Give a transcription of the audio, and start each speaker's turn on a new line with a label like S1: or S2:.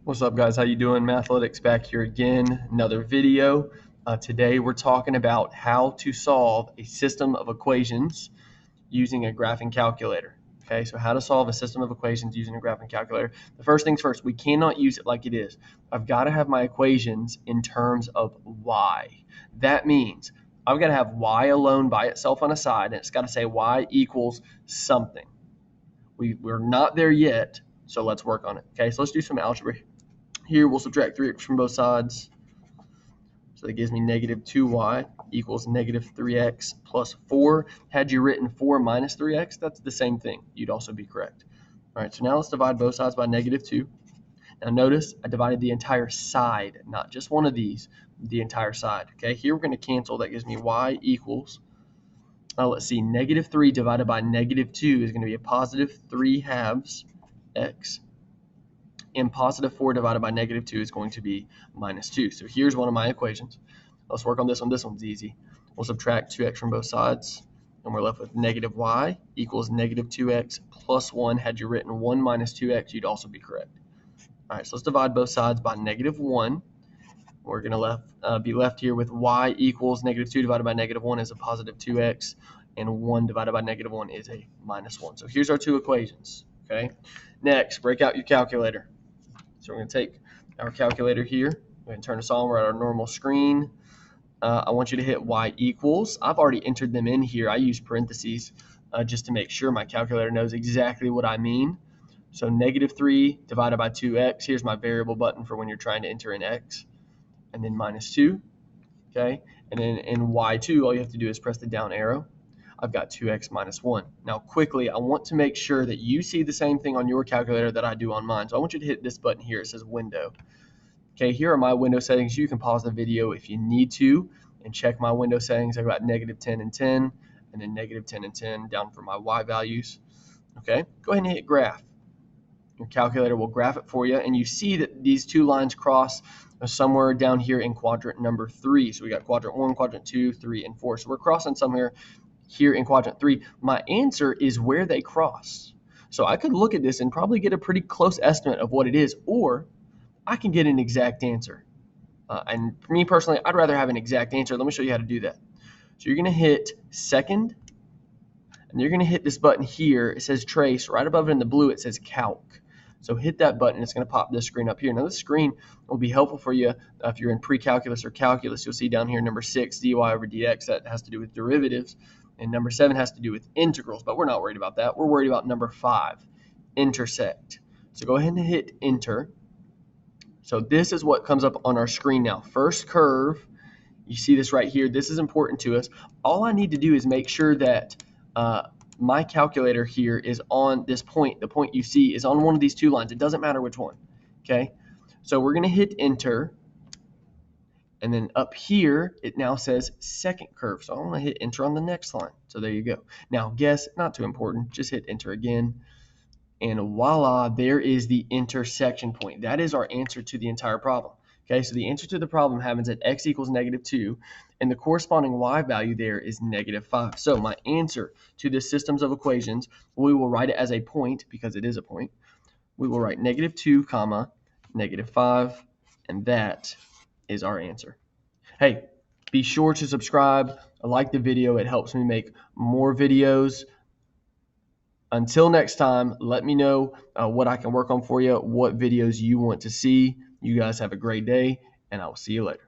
S1: What's up, guys? How you doing? Mathletics back here again. Another video. Today we're talking about how to solve a system of equations using a graphing calculator. Okay, so how to solve a system of equations using a graphing calculator. The first things first, we cannot use it like it is. I've got to have my equations in terms of y. That means I've got to have y alone by itself on a side, and it's got to say y equals something. We're not there yet, so let's work on it. Okay, so let's do some algebra. Here we'll subtract 3x from both sides. So that gives me negative 2y equals negative 3x plus 4. Had you written 4 minus 3x, that's the same thing. You'd also be correct. All right, so now let's divide both sides by negative 2. Now notice I divided the entire side, not just one of these, the entire side. Okay, here we're going to cancel. That gives me y equals, let's see, negative 3 divided by negative 2 is going to be a positive 3 halves x. And positive 4 divided by negative 2 is going to be minus 2. So here's one of my equations. Let's work on this one. This one's easy. We'll subtract 2x from both sides, and we're left with negative y equals negative 2x plus 1. Had you written 1 minus 2x, you'd also be correct. All right, so let's divide both sides by negative 1. We're going to be left here with y equals negative 2 divided by negative 1 is a positive 2x, and 1 divided by negative 1 is a minus 1. So here's our two equations. Okay. Next, break out your calculator. So we're going to take our calculator here. Go ahead and turn us on. We're at our normal screen. I want you to hit y equals. I've already entered them in here. I use parentheses just to make sure my calculator knows exactly what I mean. So negative 3 divided by 2x. Here's my variable button for when you're trying to enter in x. And then minus 2. Okay. And then in y2, all you have to do is press the down arrow. I've got 2x minus 1. Now quickly, I want to make sure that you see the same thing on your calculator that I do on mine. So I want you to hit this button here. It says window. Okay, here are my window settings. You can pause the video if you need to and check my window settings. I've got negative 10 and 10, and then negative 10 and 10 down for my y values. Okay, go ahead and hit graph. Your calculator will graph it for you, and you see that these two lines cross somewhere down here in quadrant number 3. So we got quadrant 1, quadrant 2, 3, and 4. So we're crossing somewhere here in quadrant 3. My answer is where they cross. So I could look at this and probably get a pretty close estimate of what it is, or I can get an exact answer. And for me personally, I'd rather have an exact answer. Let me show you how to do that. So you're going to hit second, and you're going to hit this button here. It says trace. Right above it in the blue, it says calc. So hit that button. It's going to pop this screen up here. Now this screen will be helpful for you if you're in pre-calculus or calculus. You'll see down here number 6, dy over dx. That has to do with derivatives. And number 7 has to do with integrals, but we're not worried about that. We're worried about number 5, intersect. So go ahead and hit enter. So this is what comes up on our screen now. First curve, you see this right here. This is important to us. All I need to do is make sure that my calculator here is on this point. The point you see is on one of these two lines. It doesn't matter which one. Okay, so we're going to hit enter. And then up here, it now says second curve. So I'm going to hit enter on the next line. So there you go. Now guess, not too important, just hit enter again. And voila, there is the intersection point. That is our answer to the entire problem. Okay, so the answer to the problem happens at x equals negative 2, and the corresponding y value there is negative 5. So my answer to this systems of equations, we will write it as a point because it is a point. We will write negative 2 comma negative 5, and that is our answer. Hey, be sure to subscribe, like the video. It helps me make more videos. Until next time, let me know what I can work on for you, what videos you want to see. You guys have a great day, and I will see you later.